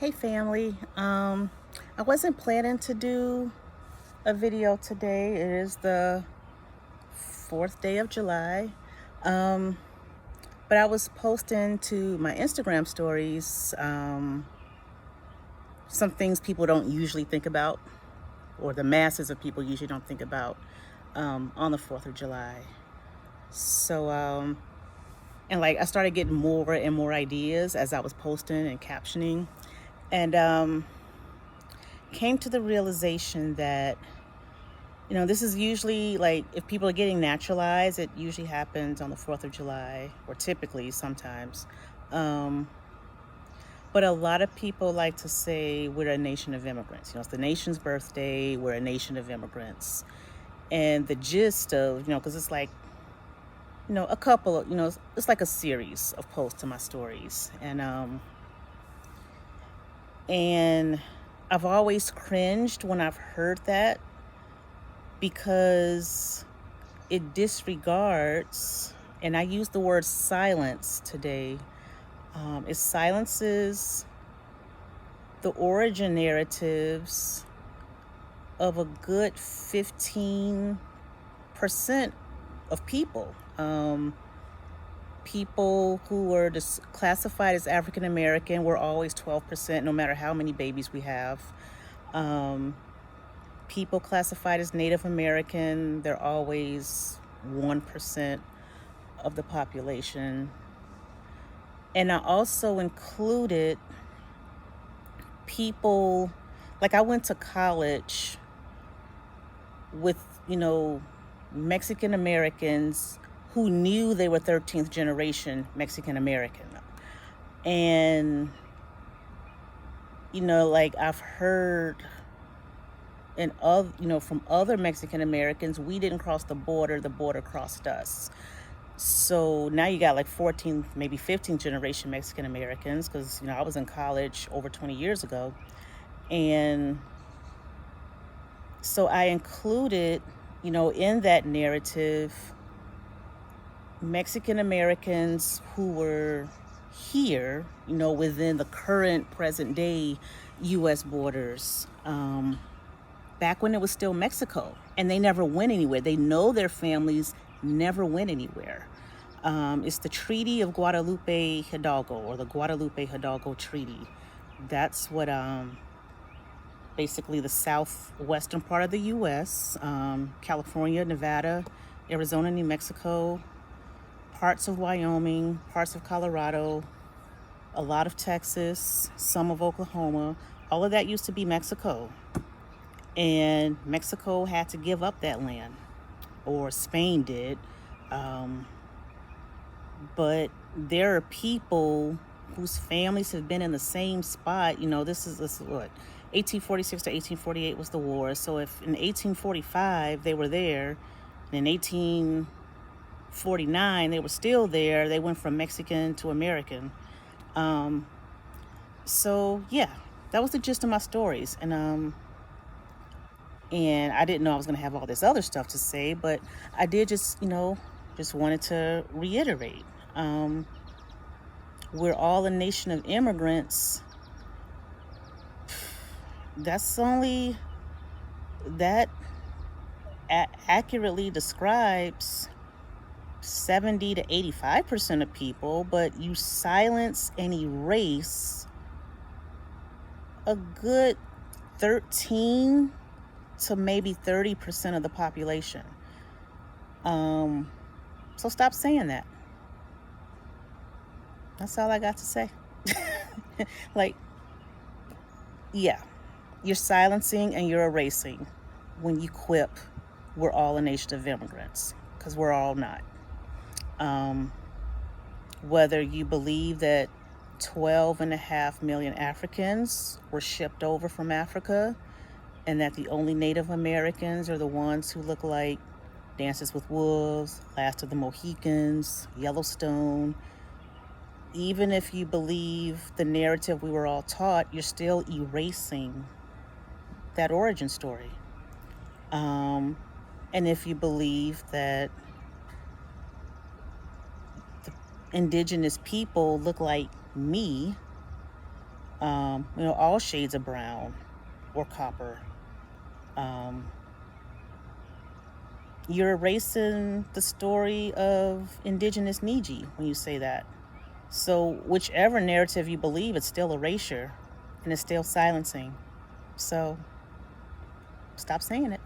Hey family, I wasn't planning to do a video today. It is the 4th day of July. Um, but I was posting to my Instagram stories some things people don't usually think about, or the masses of people usually don't think about on the 4th of July. So, and like I started getting more and more ideas as I was posting and captioning. And came to the realization that this is usually like if people are getting naturalized, it usually happens on the 4th of July, or typically sometimes. Um, but a lot of people like to say we're a nation of immigrants. It's the nation's birthday, we're a nation of immigrants. And the gist of, because it's like, a couple of, it's like a series of posts to my stories. And I've always cringed when I've heard that because it disregards, and I use the word silence today, it silences the origin narratives of a good 15% of people. People who were classified as African American were always 12%, no matter how many babies we have. People classified as Native American, they're always 1% of the population. And I also included people, like I went to college with, Mexican Americans who knew they were 13th generation Mexican American. And, like I've heard from other Mexican Americans, we didn't cross the border crossed us. So now you got like 14th, maybe 15th generation Mexican Americans, because, I was in college over 20 years ago. And so I included, in that narrative, Mexican Americans who were here, within the current present day U.S. borders, back when it was still Mexico, and they never went anywhere. They know their families never went anywhere. It's the Treaty of Guadalupe Hidalgo, or the Guadalupe Hidalgo Treaty. That's what basically the southwestern part of the U.S., California, Nevada, Arizona, New Mexico, parts of Wyoming, parts of Colorado, a lot of Texas, some of Oklahoma. All of that used to be Mexico. And Mexico had to give up that land, or Spain did. But there are people whose families have been in the same spot. This is what, 1846 to 1848 was the war. So if in 1845 they were there, and in 1849 they were still there, they went from Mexican to American. So yeah, that was the gist of my stories. And I didn't know I was going to have all this other stuff to say, but I did just wanted to reiterate. We're all a nation of immigrants. That accurately describes 70 to 85% of people, but you silence and erase a good 13 to maybe 30% of the population. So stop saying that. That's all I got to say. Like, yeah, you're silencing and you're erasing when you quip we're all a nation of immigrants, because we're all not. Whether you believe that 12.5 million Africans were shipped over from Africa, and that the only Native Americans are the ones who look like Dances with Wolves, Last of the Mohicans, Yellowstone. Even if you believe the narrative we were all taught, you're still erasing that origin story. And if you believe that the indigenous people look like me, all shades of brown or copper. Um, you're erasing the story of indigenous Niji when you say that. So whichever narrative you believe, it's still erasure and it's still silencing. So stop saying it.